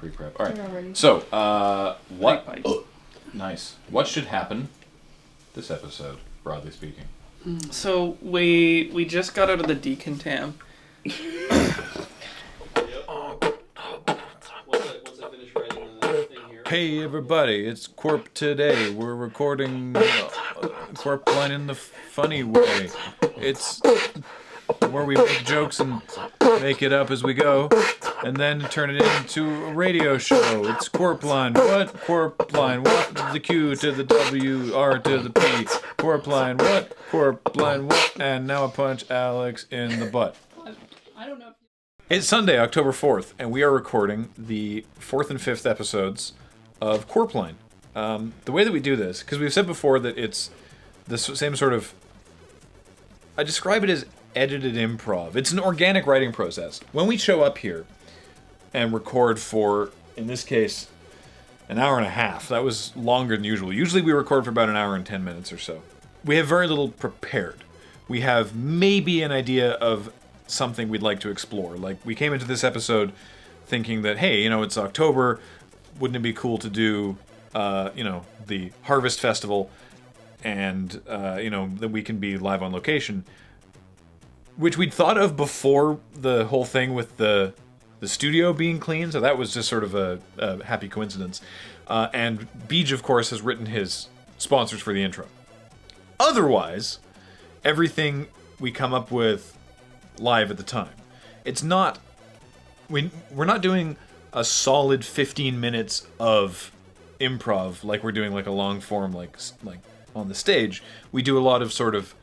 pre-prep. All right. So, what? Nice. What should happen this episode, broadly speaking? So we just got out of the decontam. Hey everybody, it's Corp today. We're recording Corp line in the funny way. It's where we make jokes and make it up as we go, and then turn it into a radio show. It's Corp line. What? Corp line. What? The Q to the W, R to the P. Corp line. What? Corp line. What? And now I punch Alex in the butt. I don't know. It's Sunday, October 4th, and we are recording the 4th and 5th episodes of Corp line. The way that we do this, because we've said before that it's the same sort of... I describe it as edited improv. It's an organic writing process. When we show up here and record for, in this case, an hour and a half, that was longer than usual. Usually we record for about an hour and 10 minutes or so. We have very little prepared. We have maybe an idea of something we'd like to explore. Like, we came into this episode thinking that, hey, it's October, wouldn't it be cool to do, the Harvest Festival, and, that we can be live on location, which we'd thought of before the whole thing with the studio being clean, so that was just sort of a happy coincidence. And Beej, of course, has written his sponsors for the intro. Otherwise, everything we come up with live at the time. It's not... We're not doing a solid 15 minutes of improv like we're doing like a long form like on the stage. We do a lot of sort of,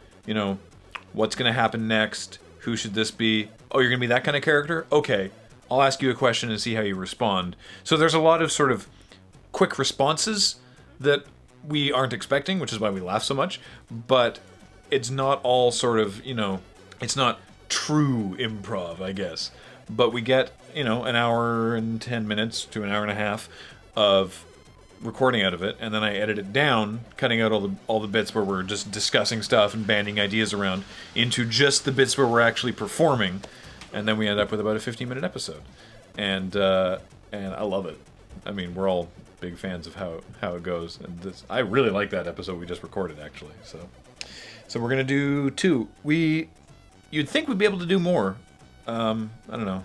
what's going to happen next? Who should this be? Oh, you're going to be that kind of character? Okay, I'll ask you a question and see how you respond. So there's a lot of sort of quick responses that we aren't expecting, which is why we laugh so much, but it's not all sort of, it's not true improv, I guess. But we get, an hour and 10 minutes to an hour and a half of recording out of it, and then I edit it down, cutting out all the bits where we're just discussing stuff and banding ideas around into just the bits where we're actually performing, and then we end up with about a 15-minute episode. And I love it. I mean, we're all big fans of how it goes, and I really like that episode we just recorded, actually. So we're gonna do 2. You'd think we'd be able to do more. I don't know.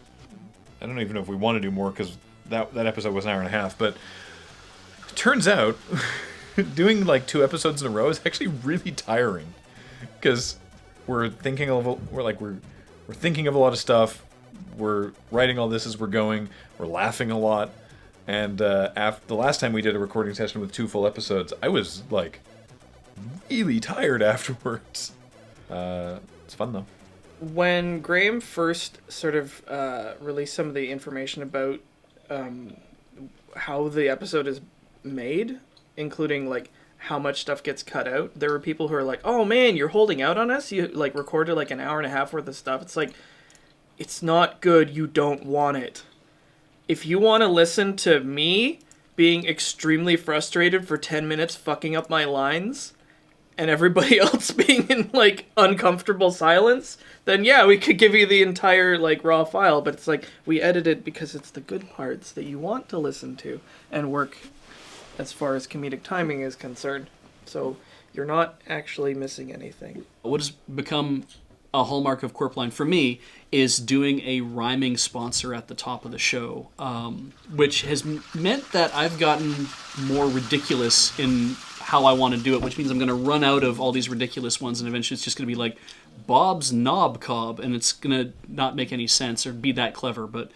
I don't even know if we want to do more, because that episode was an hour and a half, but it turns out doing like 2 episodes in a row is actually really tiring, because we're thinking of a lot of stuff. We're writing all this as we're going. We're laughing a lot, and after the last time we did a recording session with 2 full episodes, I was like really tired afterwards. It's fun though. When Graham first sort of released some of the information about how the episode is made, including like how much stuff gets cut out, there were people who are like, "Oh man, you're holding out on us. You like recorded like an hour and a half worth of stuff." It's like, it's not good. You don't want it. If you want to listen to me being extremely frustrated for 10 minutes fucking up my lines, and everybody else being in like uncomfortable silence, then yeah, we could give you the entire like raw file, but it's like we edit it because it's the good parts that you want to listen to and work as far as comedic timing is concerned. So you're not actually missing anything. What has become a hallmark of Corpline for me is doing a rhyming sponsor at the top of the show, which has meant that I've gotten more ridiculous in how I want to do it, which means I'm going to run out of all these ridiculous ones, and eventually it's just going to be like Bob's Knob Cob, and it's going to not make any sense or be that clever. But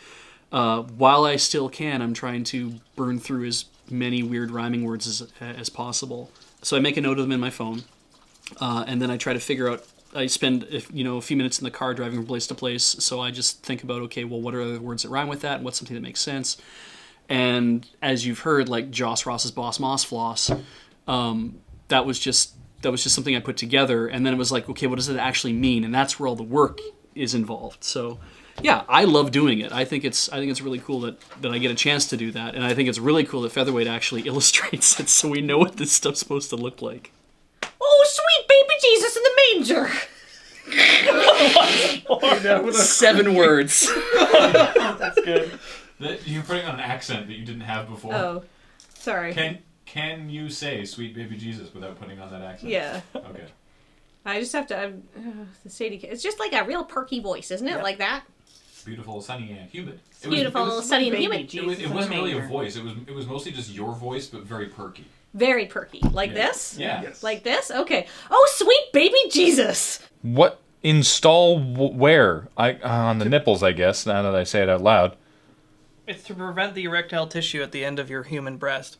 while I still can, I'm trying to burn through as many weird rhyming words as possible. So I make a note of them in my phone, and then I try to figure out. I spend a few minutes in the car driving from place to place, so I just think about, okay, well, what are the words that rhyme with that, and what's something that makes sense? And as you've heard, like Joss Ross's Boss Moss Floss, that was just something I put together, and then it was like, okay, what does it actually mean? And that's where all the work is involved. So yeah, I love doing it. I think it's really cool that I get a chance to do that, and I think it's really cool that Featherweight actually illustrates it so we know what this stuff's supposed to look like. Oh, sweet baby Jesus in the manger! 7 words. That's good. You're putting on an accent that you didn't have before. Oh, sorry. Can you say "Sweet Baby Jesus" without putting on that accent? Yeah. Okay. I just have to. The Sadie. It's just like a real perky voice, isn't it? Yep. Like that. Beautiful, sunny, and humid. Beautiful, sunny, and humid. It wasn't really a voice. It was mostly just your voice, but very perky. Very perky. Like this? Yeah. Yes. Like this? Okay. Oh, sweet baby Jesus! What install where? On the nipples, I guess. Now that I say it out loud. It's to prevent the erectile tissue at the end of your human breast.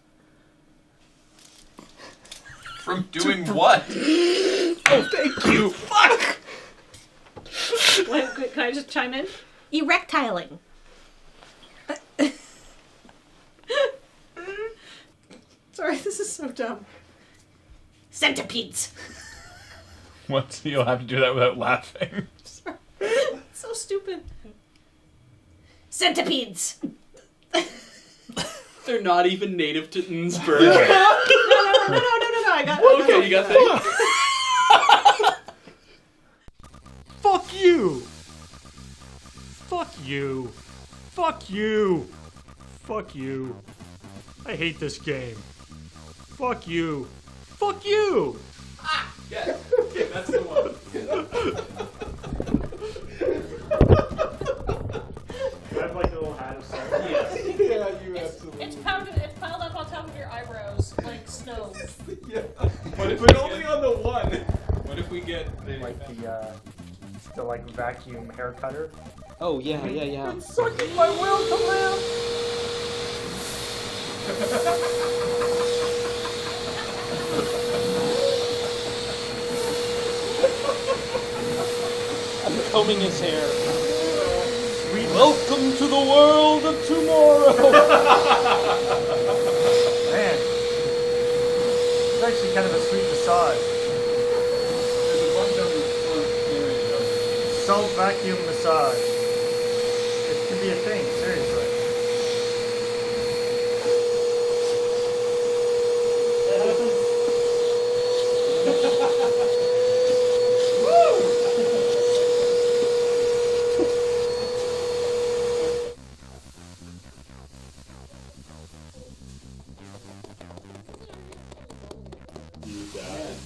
From doing what? Oh, thank you. Fuck! Can I just chime in? Erectiling. Sorry, this is so dumb. Centipedes. What? You'll have to do that without laughing. Sorry. So stupid. Centipedes. They're not even native to Innsbruck. No. I got Okay, you got that. Fuck you! Fuck you! Fuck you! Fuck you! I hate this game. Fuck you! Fuck you! Yeah, that's the one. I have like a little hat of stuff. Yeah, you absolutely. It's piled up on top of your eyebrows like snow. Yeah. But only on the one. What if we get Like the like vacuum hair cutter. Oh, yeah. Sucking my will to live! I'm combing his hair. Welcome to the world of tomorrow. Man, it's actually kind of a sweet massage. There's a bunch of Salt vacuum massage. It could be a thing, seriously.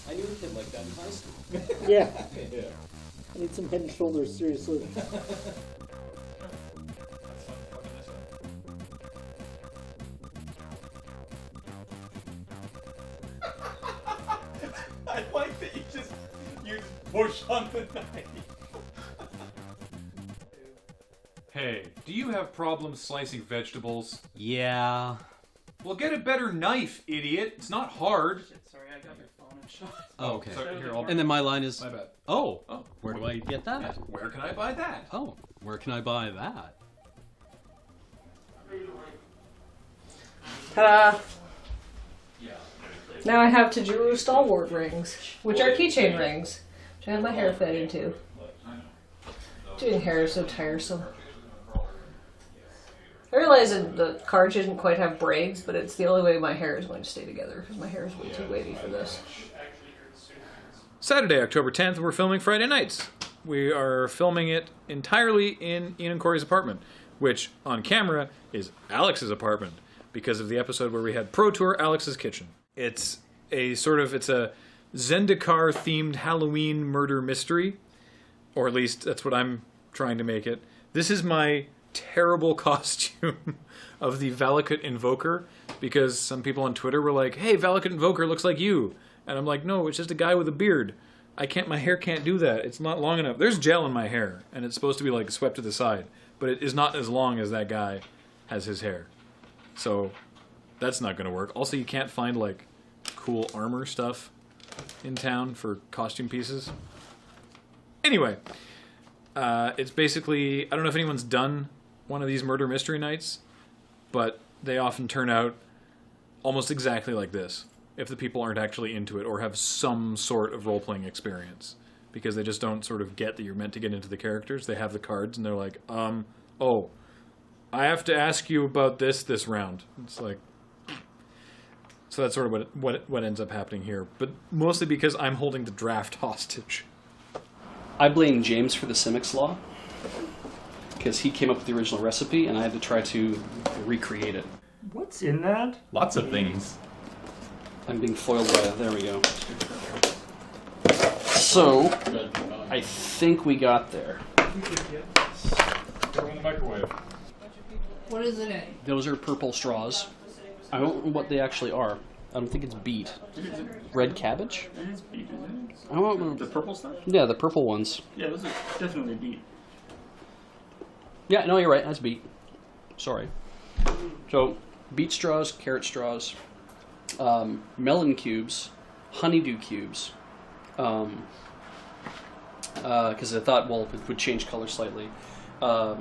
I knew a kid like that in high school. Yeah. I need some head and shoulders, seriously. I like that you just push on the knife. Hey, do you have problems slicing vegetables? Yeah. Well, get a better knife, idiot. It's not hard. Sorry, I got your phone and shot. Oh, okay. Sorry, here, I'll... And then my line is, My bad. oh, Oh, where do I get that? where can I buy that? Oh, where can I buy that? Ta-da! Now I have Tajuru Stalwart rings, which are keychain rings, which I have my hair fed into. Doing hair is so tiresome. I realize that the card didn't quite have braids, but it's the only way my hair is going to stay together, because my hair is way too wavy for this. Saturday, October 10th, we're filming Friday Nights. We are filming it entirely in Ian and Corey's apartment, which, on camera, is Alex's apartment, because of the episode where we had Pro Tour Alex's Kitchen. It's a Zendikar-themed Halloween murder mystery, or at least that's what I'm trying to make it. This is my terrible costume of the Valakut Invoker, because some people on Twitter were like, hey, Valakut Invoker looks like you. And I'm like, no, it's just a guy with a beard. My hair can't do that. It's not long enough. There's gel in my hair, and it's supposed to be like swept to the side, but it is not as long as that guy has his hair. So that's not going to work. Also, you can't find like cool armor stuff in town for costume pieces. Anyway, it's basically, I don't know if anyone's done one of these murder mystery nights, but they often turn out almost exactly like this, if the people aren't actually into it or have some sort of role-playing experience, because they just don't sort of get that you're meant to get into the characters. They have the cards and they're like, oh, I have to ask you about this round. It's like, so that's sort of what ends up happening here, but mostly because I'm holding the draft hostage. I blame James for the Simics law. because he came up with the original recipe, and I had to try to recreate it. What's in that? Lots of things. I'm being foiled by it. There we go. So, I think we got there. Throw in the microwave. What is it in? Those are purple straws. I don't know what they actually are. I don't think it's beet. Red cabbage? It is beet, isn't it? I don't know. The purple stuff? Yeah, the purple ones. Yeah, those are definitely beet. Yeah, no, you're right. That's beet. Sorry. So, beet straws, carrot straws, melon cubes, honeydew cubes. Because I thought, well, it would change color slightly. I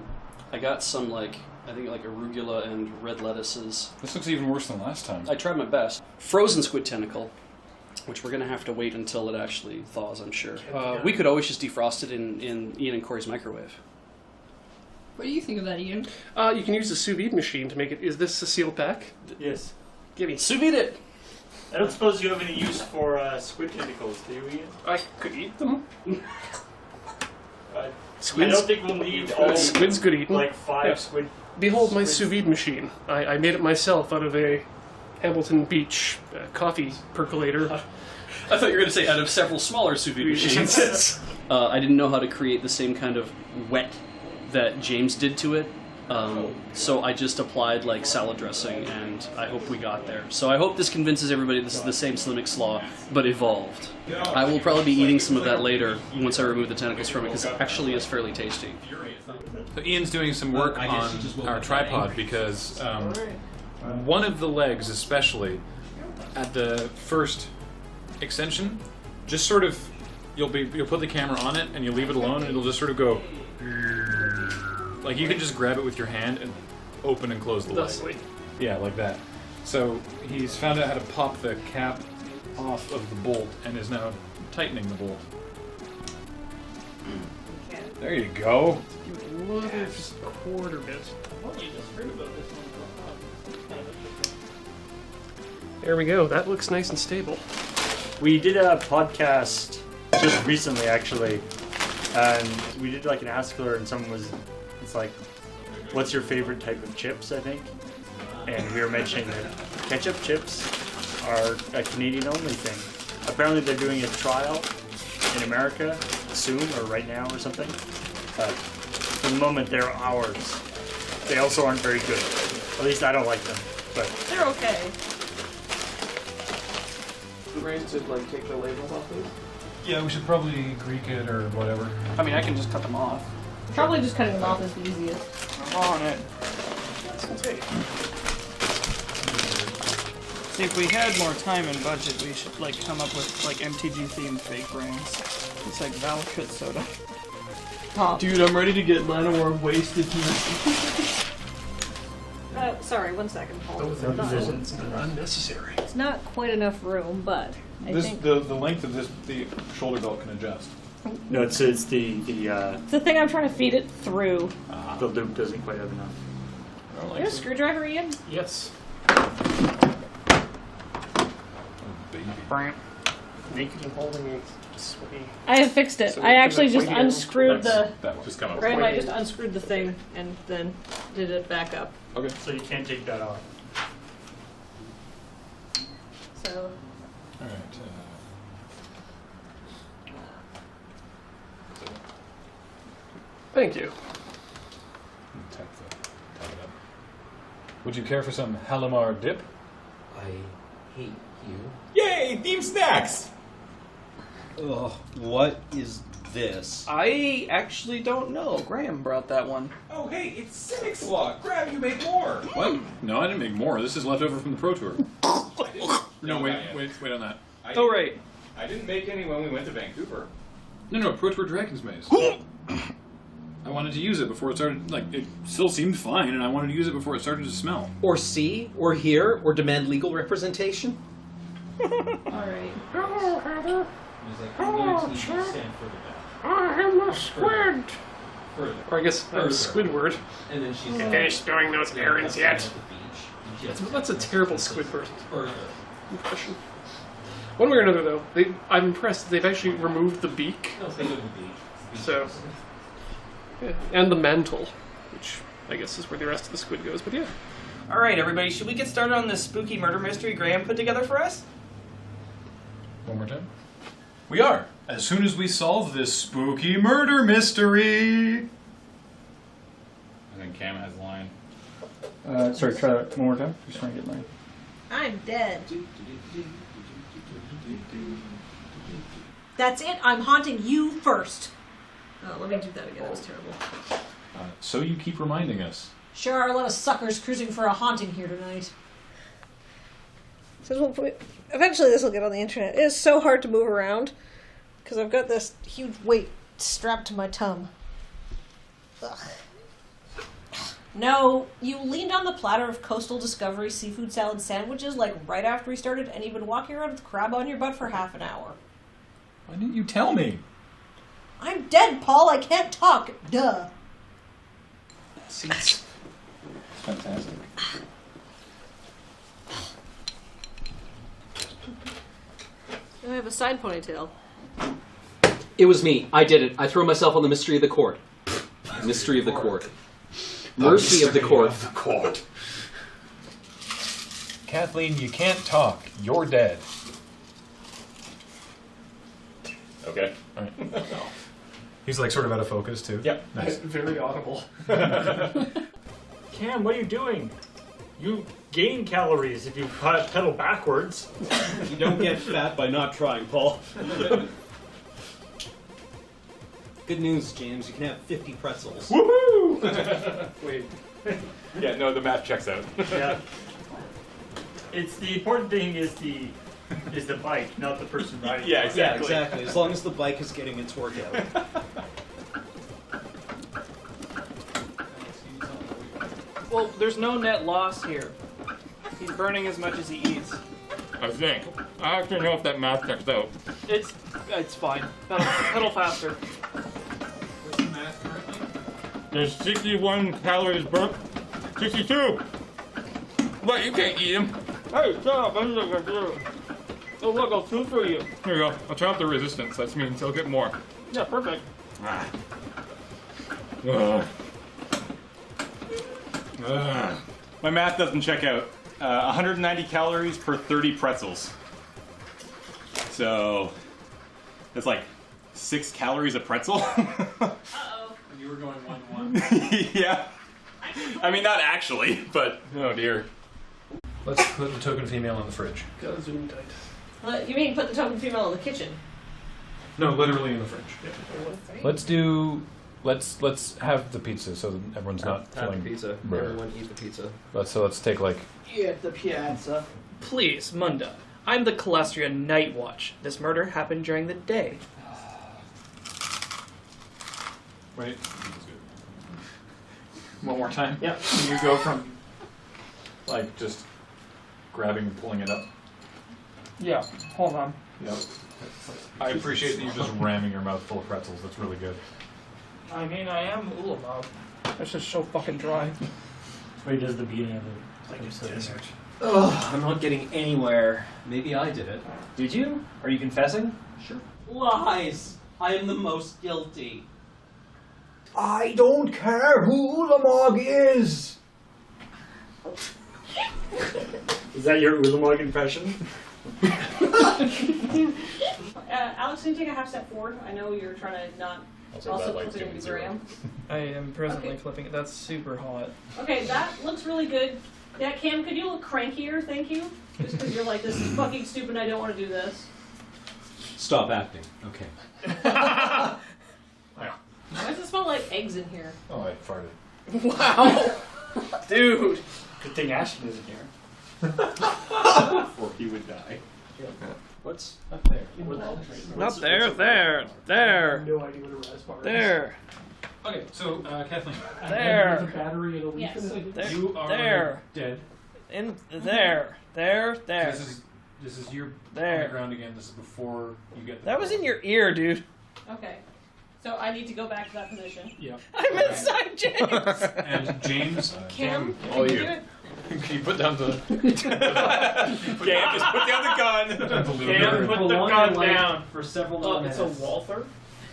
got some, I think arugula and red lettuces. This looks even worse than last time. I tried my best. Frozen squid tentacle, which we're going to have to wait until it actually thaws, I'm sure. We could always just defrost it in Ian and Corey's microwave. What do you think of that, Ian? You can use the sous vide machine to make it. Is this a sealed pack? Yes. Gimme. Sous vide it! I don't suppose you have any use for squid tentacles, do you, Ian? I could eat them. I Squids? don't think we'll need all Squid's good eating. 5 Yeah. squid. Behold my sous vide machine. I made it myself out of a Hamilton Beach coffee percolator. I thought you were going to say out of several smaller sous vide machines. I didn't know how to create the same kind of wet that James did to it. So I just applied salad dressing, and I hope we got there. So I hope this convinces everybody this is the same Slimming Slaw, but evolved. I will probably be eating some of that later once I remove the tentacles from it, because it actually is fairly tasty. So Ian's doing some work on our tripod because one of the legs, especially at the first extension, just sort of you'll put the camera on it and you leave it alone, and it'll just sort of go. Like you can just grab it with your hand and open and close the leg. Thusly. Yeah, like that. So he's found out how to pop the cap off of the bolt and is now tightening the bolt. There you go. Just a quarter bit. There we go. That looks nice and stable. We did a podcast just recently, actually, and we did an Ask Her, and someone was, it's like, what's your favorite type of chips, I think? And we were mentioning that ketchup chips are a Canadian-only thing. Apparently they're doing a trial in America soon, or right now, or something. But for the moment, they're ours. They also aren't very good. At least I don't like them, but They're okay. Brains to take the labels off these. Yeah, we should probably Greek it or whatever. I mean, I can just cut them off. Probably just cutting them off is the easiest. I'm on it. See, if we had more time and budget, we should come up with MTG themed fake brands. It's like Valakut soda. Dude, I'm ready to get Llanowar wasted tonight. Sorry, 1 second, Paul. Those are unnecessary. It's not quite enough room, but I think The length of the shoulder belt can adjust. no, it's the it's the thing I'm trying to feed it through. loop doesn't quite have enough. I don't You like have a screwdriver, Ian? Yes. baby. Naked and holding it. Sweaty. I have fixed it. So I actually just pointy down. unscrewed the. That will just come up. Graham, I just unscrewed the thing and then did it back up. Okay. So you can't take that off. So All right. Thank you. Tap it up. Would you care for some Halimar dip? I hate you. Yay! Theme snacks! Ugh, what is this? I actually don't know. Graham brought that one. Oh, hey, it's Cynic Slaw. Grab, you make more. What? No, I didn't make more. This is left over from the Pro Tour. No, wait on that. Oh, right. I didn't make any when we went to Vancouver. No, Pro Tour Dragon's Maze. I wanted to use it before it started, it still seemed fine, and I wanted to use it before it started to smell. Or see, or hear, or demand legal representation? alright. I'm a squid! Or I guess I'm Squidward. And then she's Finished doing those errands yet? That's a terrible Squidward impression. One way or another, though, I'm impressed. They've actually removed the beak. So, yeah. And the mantle. which I guess is where the rest of the squid goes. But yeah. All right, everybody, should we get started on this spooky murder mystery Graham put together for us? One more time. We are. As soon as we solve this spooky murder mystery. I think Cam has a line. Sorry, try that one more time. Just trying to get mine. I'm dead. That's it. I'm haunting you first. Oh, let me do that again. That was terrible. So you keep reminding us. Sure are a lot of suckers cruising for a haunting here tonight. So eventually this will get on the internet. It is so hard to move around because I've got this huge weight strapped to my tongue. Ugh. No, you leaned on the platter of Coastal Discovery seafood salad sandwiches like right after we started, and you've been walking around with crab on your butt for half an hour. Why didn't you tell me? I'm dead, Paul. I can't talk. Duh. Seats. Fantastic. I have a side ponytail. It was me. I did it. I threw myself on the mystery of the court. Mystery of the court. Mercy of the court. Kathleen, you can't talk. You're dead. Okay. All right. He's like sort of out of focus too. Yep. Nice. Very audible. Cam, what are you doing? You gain calories if you pedal backwards. You don't get fat by not trying, Paul. Good news, James. You can have 50 pretzels. Woohoo! Wait. Yeah, no, the math checks out. Yeah. It's the important thing is the bike, not the person riding. Yeah, it. Yeah, exactly. As long as the bike is getting its workout. Well, there's no net loss here. He's burning as much as he eats. I think. I actually know if that math checks out. It's fine. Pedal faster. What's the math currently? There's 61 calories burnt. 62! But you can't eat them. Hey, shut up! I'm not gonna do it. Oh look, I'll two for you. Here you go. I'll turn off the resistance. That means I'll get more. Yeah, perfect. Ah. Ugh. Ugh. My math doesn't check out. 190 calories per 30 pretzels. So that's like 6 calories a pretzel. Uh-oh. You were going 1-1. Yeah. I mean, not actually, but oh dear. Let's put the token female in the fridge. Gotta zoom tight. You mean put the token female in the kitchen? No, literally in the fridge. Let's have the pizza so that everyone's not Have feeling the pizza. brr. Everyone eat the pizza. Let's take like Eat the pizza. Please, Munda. I'm the Calestria Night Watch. This murder happened during the day. wait. One more time. Yeah. Can you go from like just grabbing and pulling it up? Yeah. Hold on. Yep. I appreciate that you're just ramming your mouth full of pretzels. That's really good. I mean, I am Ulamog. That's just so fucking dry. Where he does the beginning of the desert. Ugh, I'm not getting anywhere. Maybe I did it. Did you? Are you confessing? Sure. Lies! I am the most guilty. I don't care who Lamog is. Is that your Ulamog impression? Alex, can you take a half step forward? I know you're trying to not also light's flip it doing into zero. Graham. I am presently Okay. flipping it. That's super hot. Okay, that looks really good. Yeah, Cam, could you look crankier? Thank you. Just because you're like, this is fucking stupid. I don't want to do this. Stop acting. Okay. Why does it smell like eggs in here? Oh, I farted. Wow, dude. Good thing Ashton isn't here. Or he would die. What's up there? Not there. There. There. No idea what a raspberry is. There. Okay, so Kathleen, There. With a battery and a leaf Yes. in it. There. you are There. dead. In there. There. There. This is your There. on the ground again. This is before you get. That was in your ear, dude. Okay. So I need to go back to that position. Yeah. I'm inside James. And James, Cam, all can you you. do it? can you put down the Cam, just put down the gun. put down the Cam, looter? put the gun down. For several Oh, minutes. it's a Walther?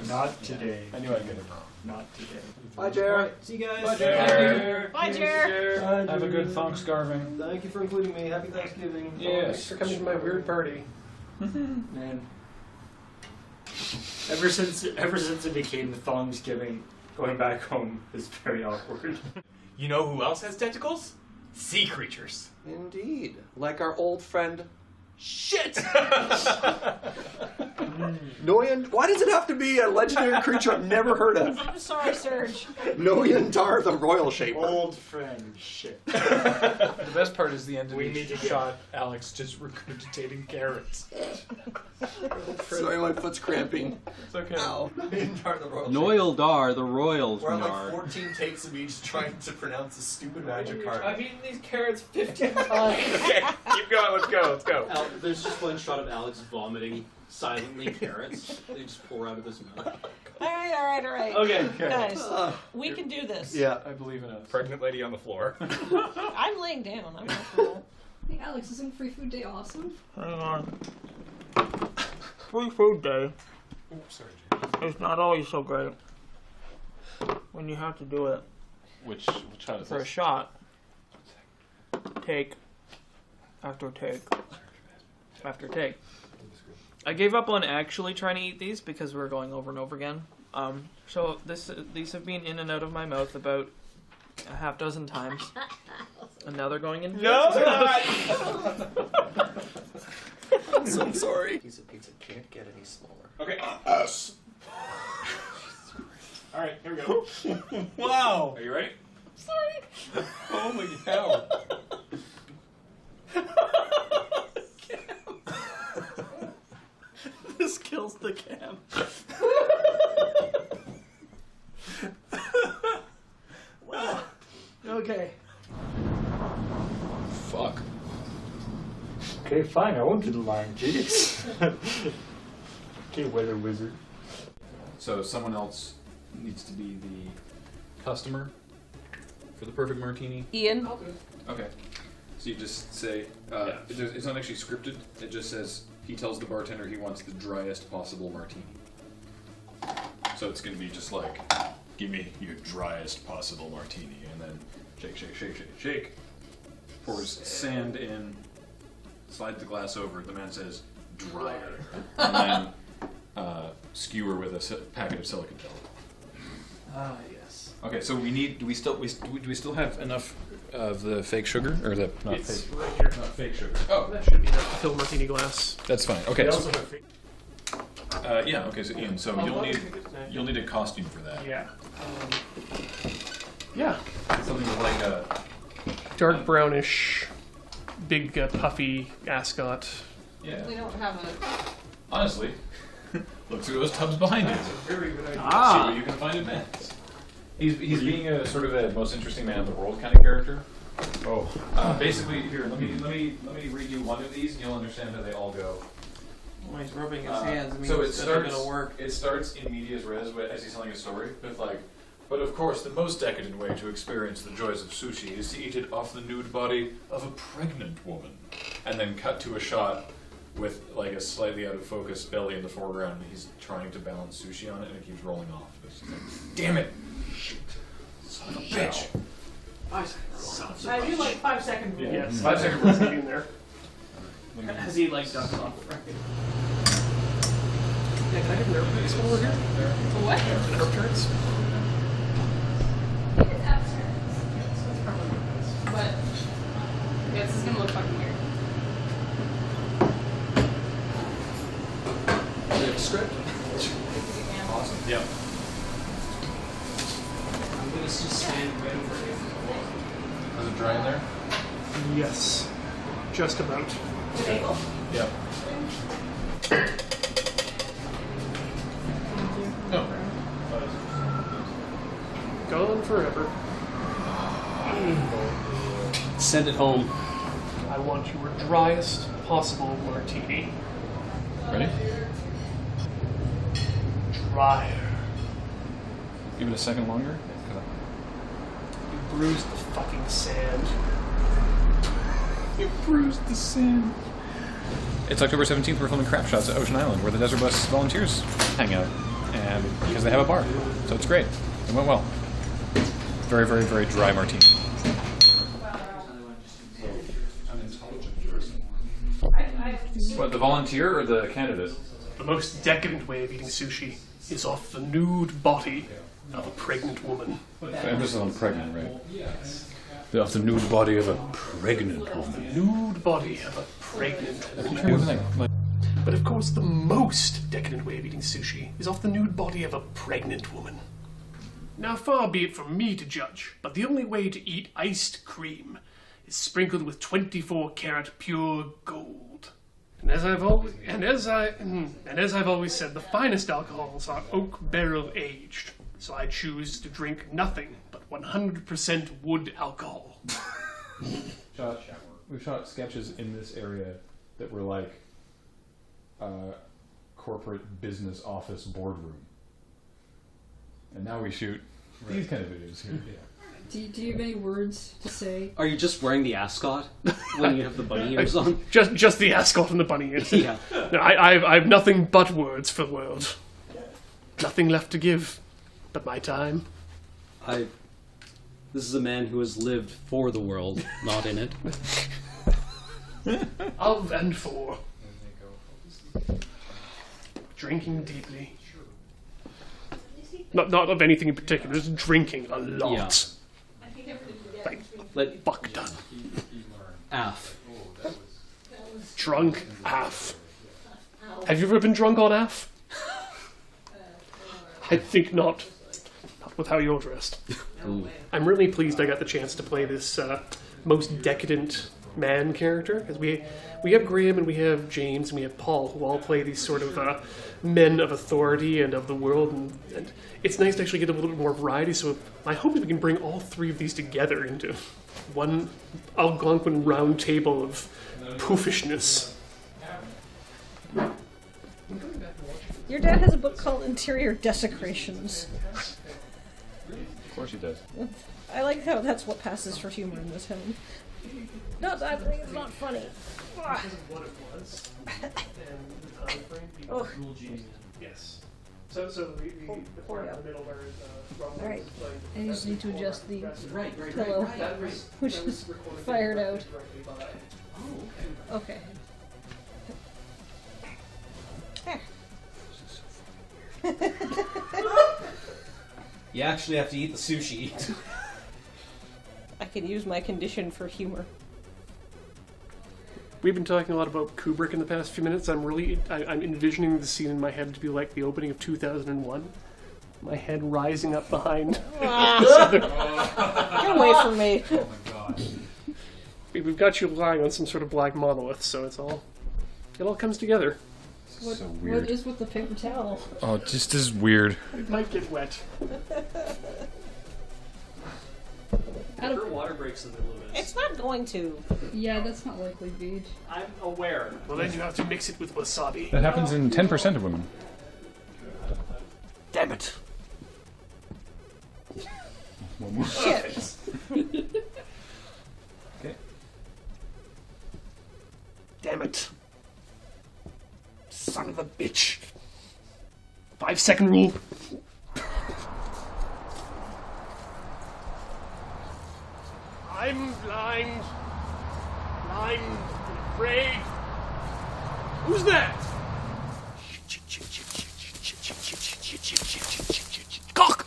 Not today. I knew I'd get it wrong. Not today. Bye, Jer. See you guys. Bye, Jer. Bye, Jer. Have a good Thanksgiving. Thank you for including me. Happy Thanksgiving. Yes. Thanks for coming to my weird party. Man. Ever since it became Thanksgiving, going back home is very awkward. You know who else has tentacles? Sea creatures. Indeed. Like our old friend. Shit! Noyan, why does it have to be a legendary creature I've never heard of? I'm sorry, Serge. Noyan Dar, the Royal Shaper. Old friend, shit. The best part is the end of We the need to shot. Alex just regurgitating carrots. Sorry, my foot's cramping. It's okay. Ow. Noyan Dar, the Royal Noel Dar, the Royal We're on like Dar. 14 takes of each trying to pronounce a stupid magic card. I've eaten these carrots 15 times. Okay, keep going. Let's go. Let's go. There's just one shot of Alex vomiting silently carrots. They just pour out of his mouth. All right. Okay. Guys, we can do this. Yeah. I believe in us. Pregnant lady on the floor. I'm laying down. I'm not for that. Hey Alex, isn't Free Food Day awesome? Hang on. Free food day. Sorry, It's not always so great when you have to do it Which shot is for a this? shot. Take after take after take. I gave up on actually trying to eat these because we were going over and over again. So these have been in and out of my mouth about a half dozen times, and now they're going in. No, they're not. I'm so sorry. Piece of pizza can't get any smaller. Okay. Us. All right, here we go. Wow. Are you ready? Sorry. Holy cow. This kills the cam. Okay. Fuck. Okay, fine, I won't do the line. Jeez. Okay, weather wizard. So someone else needs to be the customer for the perfect martini. Ian. Okay. So you just say, it's not actually scripted. It just says he tells the bartender he wants the driest possible martini. So it's going to be just like, give me your driest possible martini, and then shake. Pours sand in, slides the glass over. The man says, drier, and then skewer with a packet of silicon gel. Ah, yes. Okay, so we need. Do we still have enough of the fake sugar or the not It's fake? right here. Not fake sugar. Oh, That should be enough to fill a martini glass. that's fine. Okay. They So, also have fake. yeah. Okay. So Ian, so you'll need a costume for that. Yeah. Yeah. Something like a. Dark brownish, big puffy ascot. Yeah. We don't have a. Honestly, look through those tubs behind you. Very good idea. See what you can find in Matt's. He's being a sort of a most interesting man in the world kind of character. Oh. Basically, here let me read you one of these, and you'll understand how they all go. When he's rubbing his hands, I mean, So it's not gonna work. It starts in medias res as he's telling a story with like, but of course the most decadent way to experience the joys of sushi is to eat it off the nude body of a pregnant woman, and then cut to a shot with like a slightly out of focus belly in the foreground. And he's trying to balance sushi on it, and it keeps rolling off. It's just like, damn it, son of a bitch. 5 seconds. I do like 5 seconds. Yeah, Yes. 5 seconds was getting there. Has he like ducked off? Yeah, can I get an herb turrets over here? What? An herb turrets? But yeah, this is gonna look fucking weird. Script. Awesome. Yeah. I'm gonna just stand right over here. Is it dry in there? Yes. Just about. Yeah. No. Gone forever. Send it home. I want your driest possible martini. Ready? Drier. Give it a second longer. You bruised the fucking sand. You bruised the sand. It's October 17th. We're filming Crap Shots at Ocean Island, where the Desert Bus volunteers hang out. and because they have a bar, so it's great. It went well. Very, very, very dry martini. What, the volunteer or the candidate? The most decadent way of eating sushi is off the nude body of a pregnant woman. Emphasis on pregnant, right? Off the nude body of a pregnant woman. Nude body of a pregnant woman. But of course, the most decadent way of eating sushi is off the nude body of a pregnant woman. Now, far be it from me to judge, but the only way to eat iced cream is sprinkled with 24-karat pure gold. And as I've always said, the finest alcohols are oak barrel aged. So I choose to drink nothing but 100% wood alcohol. We've shot sketches in this area that were like corporate business office boardroom. And now we shoot these kind of videos here. Do you have any words to say? Are you just wearing the ascot when you have the bunny ears on? Just the ascot and the bunny ears. Yeah. No, I have nothing but words for the world. Nothing left to give but my time. This is a man who has lived for the world, not in it. Of and for. Drinking deeply. Not of anything in particular, just drinking a lot. Yeah. Like fuck done. Af. Drunk af. Have you ever been drunk on af? I think not. Not with how you're dressed. Ooh. I'm really pleased I got the chance to play this most decadent man character, because we have Graham and we have James and we have Paul, who all play these sort of men of authority and of the world, and it's nice to actually get a little bit more variety. So my hope is we can bring all three of these together into one Algonquin round table of poofishness. Your dad has a book called Interior Desecrations. Of course he does. I like how that's what passes for humor in this home. No, I think it's not funny. Oh. Yes. So the part in the middle where Alright. I just need to adjust the pillow, which is fired out. Okay. You actually have to eat the sushi. I can use my condition for humor. We've been talking a lot about Kubrick in the past few minutes. I'm envisioning the scene in my head to be like the opening of 2001. My head rising up behind. Get away from me. Oh my god. We've got you lying on some sort of black monolith, so it all comes together. What, so weird. What is with the paper towel? Oh, it just is weird. It might get wet. Water breaks in the middle of It's not going to. Yeah, that's not likely, Beach. I'm aware. Well, then you have to mix it with wasabi. That happens in 10% of women. Damn it. One more. Shit. Okay. Damn it. Son of a bitch. 5-second rule. I'm blind. Blind and afraid. Who's that? Cock!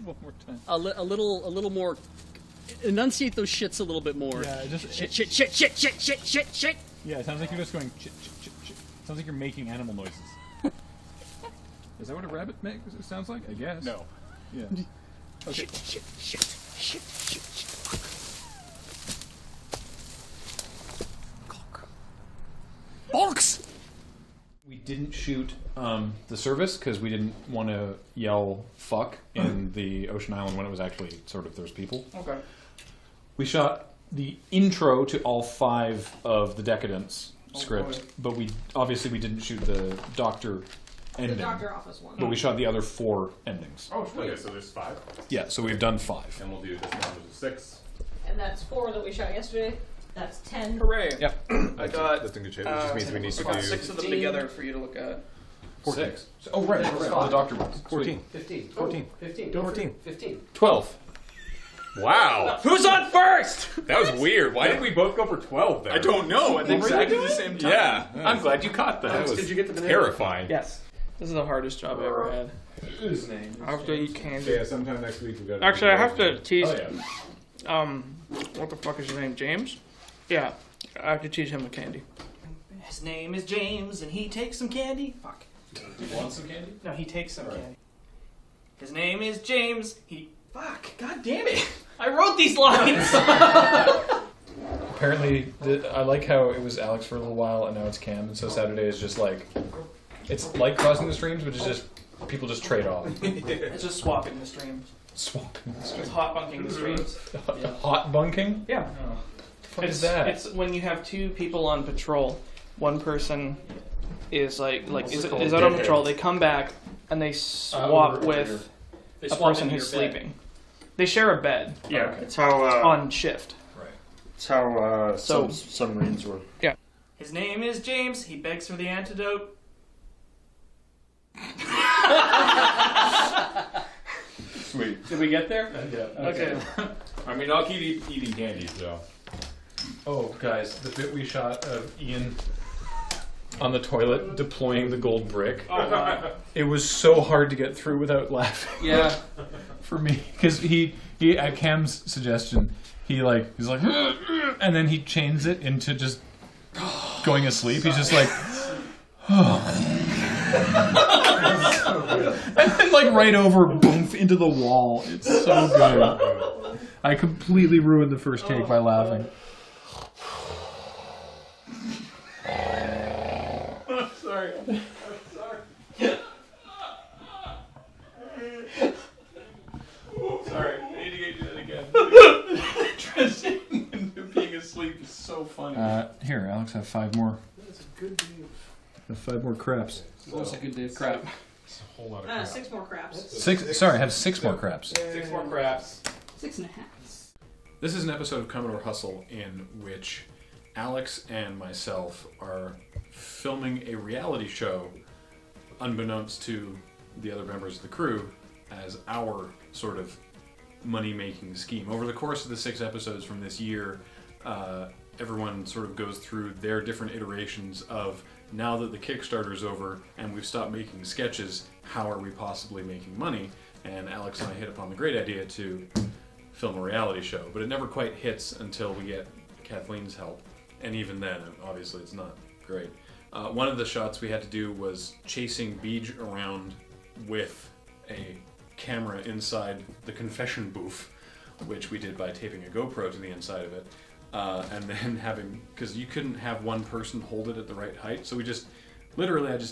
One more time. A little more. Enunciate those shits a little bit more. Yeah, just shit. Yeah, it sounds like you're just going shit. Sounds like you're making animal noises. Is that what a rabbit sounds like? I guess. No. Yeah. Okay. Shit. Bollocks! We didn't shoot the service because we didn't want to yell fuck in the Ocean Island when it was actually sort of there's people. Okay. We shot the intro to all 5 of the Decadence script, but we didn't shoot the Doctor ending. The Doctor Office one. But we shot the other 4 endings. Oh, okay, so there's 5? Yeah, so we've done 5. And we'll do this one, which is 6. And that's 4 that we shot yesterday. That's 10. Hooray. Yep. I got. That's in good shape. It just means we need to I got do 6 of them together for you to look at. 6. Oh, right. The doctor ones. 14. 15. 14. 15. 14. 15. 12. Wow. Who's on first? That was weird. Why did we both go for 12 there? I don't know. At exactly the same time. Yeah. I'm glad you caught that. That was Did you get the banana? terrifying. Yes. This is the hardest job I ever had. His name. I have to eat candy. Yeah, sometime next week we got. Actually, I have to tease. Oh yeah. What the fuck is his name? James? Yeah, I have to tease him with candy. His name is James, and he takes some candy. Fuck. Do you want some candy? No, he takes some candy. His name is James. He. Fuck. God damn it. I wrote these lines. Apparently, I like how it was Alex for a little while, and now it's Cam, and so Saturday is just like, it's like crossing the streams, but it's just people just trade off. It's just swapping the streams. Swapping the It's streams. hot bunking the streams. Yeah. Hot bunking? Yeah. What is that? It's when you have two people on patrol. One person is is out on patrol. They come back and they swap with a person who's sleeping. They share a bed. Yeah, Okay. it's how on shift. Right. it's how So- submarines work. Yeah. His name is James. He begs for the antidote. Sweet. Did we get there? Yeah. Okay. I mean, I'll keep eating candy, so. Oh, guys, the bit we shot of Ian on the toilet deploying the gold brick. Oh, wow. It was so hard to get through without laughing. Yeah. For me, because he at Cam's suggestion, he's like, and then he chains it into just going asleep. He's just like, and then like right over, boom, into the wall. It's so good. I completely ruined the first take by laughing. I'm sorry. Sorry, I need to get you that again. Transitioning into being asleep is so funny. Here, Alex, have 5 more. That's a good day Have 5 more craps. That's a good day of crap. It's a whole lot of crap. 6 more craps. 6. Sorry, have 6 more craps. 6 more craps. 6.5. This is an episode of Commodore Hustle in which Alex and myself are filming a reality show, unbeknownst to the other members of the crew, as our sort of money-making scheme. Over the course of the 6 episodes from this year, everyone sort of goes through their different iterations of, now that the Kickstarter's over and we've stopped making sketches, how are we possibly making money? And Alex and I hit upon the great idea to film a reality show, but it never quite hits until we get Kathleen's help. And even then, obviously, it's not great. One of the shots we had to do was chasing Beej around with a camera inside the confession booth, which we did by taping a GoPro to the inside of it. And then because you couldn't have one person hold it at the right height, so I just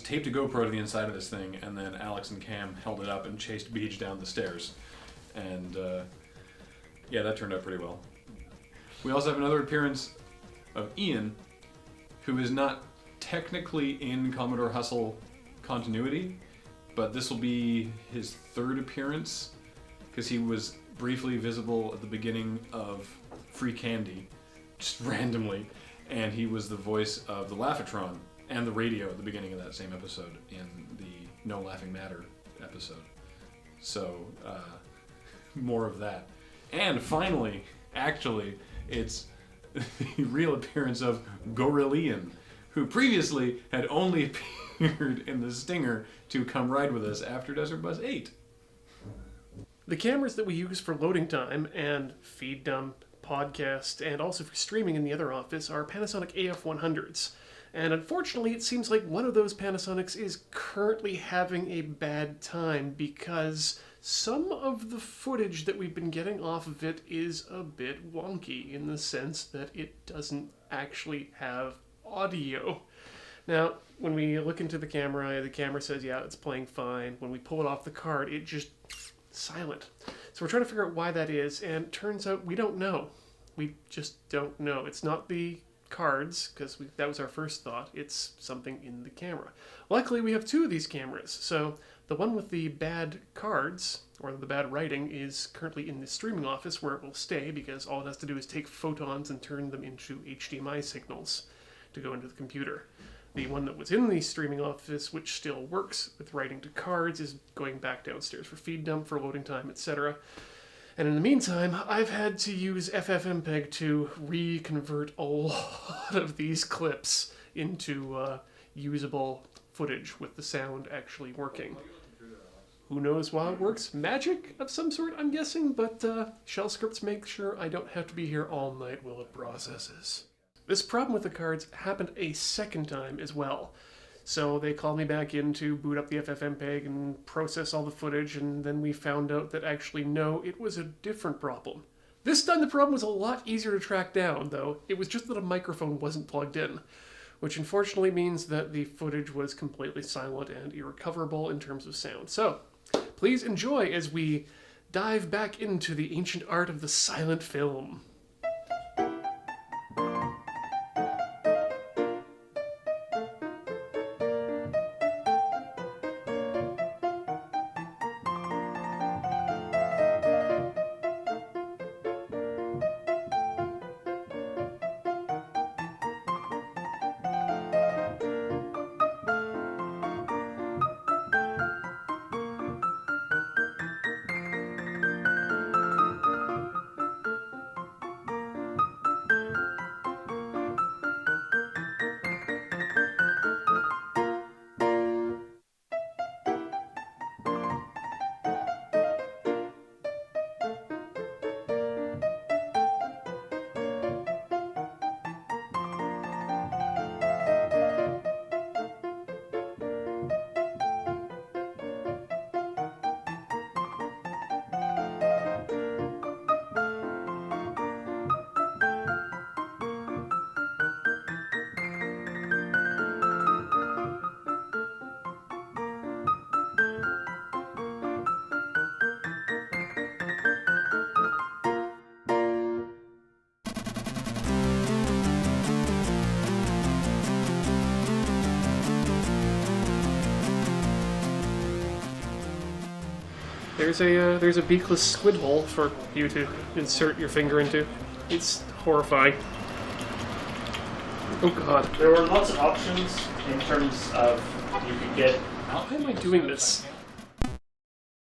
taped a GoPro to the inside of this thing, and then Alex and Cam held it up and chased Beej down the stairs. And yeah, that turned out pretty well. We also have another appearance of Ian, who is not technically in Commodore Hustle continuity, but this will be his 3rd appearance, because he was briefly visible at the beginning of Free Candy, just randomly, and he was the voice of the Laughatron and the radio at the beginning of that same episode in the No Laughing Matter episode. So, more of that. And finally, actually, it's the real appearance of Gorillian, who previously had only appeared in the Stinger to come ride with us after Desert Bus 8. The cameras that we use for loading time and feed dump, podcast, and also for streaming in the other office are Panasonic AF100s. And unfortunately, it seems like one of those Panasonics is currently having a bad time because some of the footage that we've been getting off of it is a bit wonky in the sense that it doesn't actually have audio. Now, when we look into the camera says, yeah, it's playing fine. When we pull it off the card, it just silent. So we're trying to figure out why that is, and it turns out we don't know. We just don't know. It's not the cards, because that was our first thought. It's something in the camera. Luckily, we have 2 of these cameras, so the one with the bad cards, or the bad writing, is currently in the streaming office where it will stay, because all it has to do is take photons and turn them into HDMI signals to go into the computer. The one that was in the streaming office, which still works with writing to cards, is going back downstairs for feed dump, for loading time, etc. And in the meantime, I've had to use FFmpeg to reconvert a lot of these clips into usable footage with the sound actually working. Who knows why it works? Magic of some sort, I'm guessing, but shell scripts make sure I don't have to be here all night while it processes. This problem with the cards happened a second time as well. So they called me back in to boot up the FFmpeg and process all the footage, and then we found out that actually no, it was a different problem. This time the problem was a lot easier to track down, though. It was just that a microphone wasn't plugged in, which unfortunately means that the footage was completely silent and irrecoverable in terms of sound. So, please enjoy as we dive back into the ancient art of the silent film. There's a beakless squid hole for you to insert your finger into. It's horrifying. Oh god. There were lots of options in terms of you could get. How am I doing this?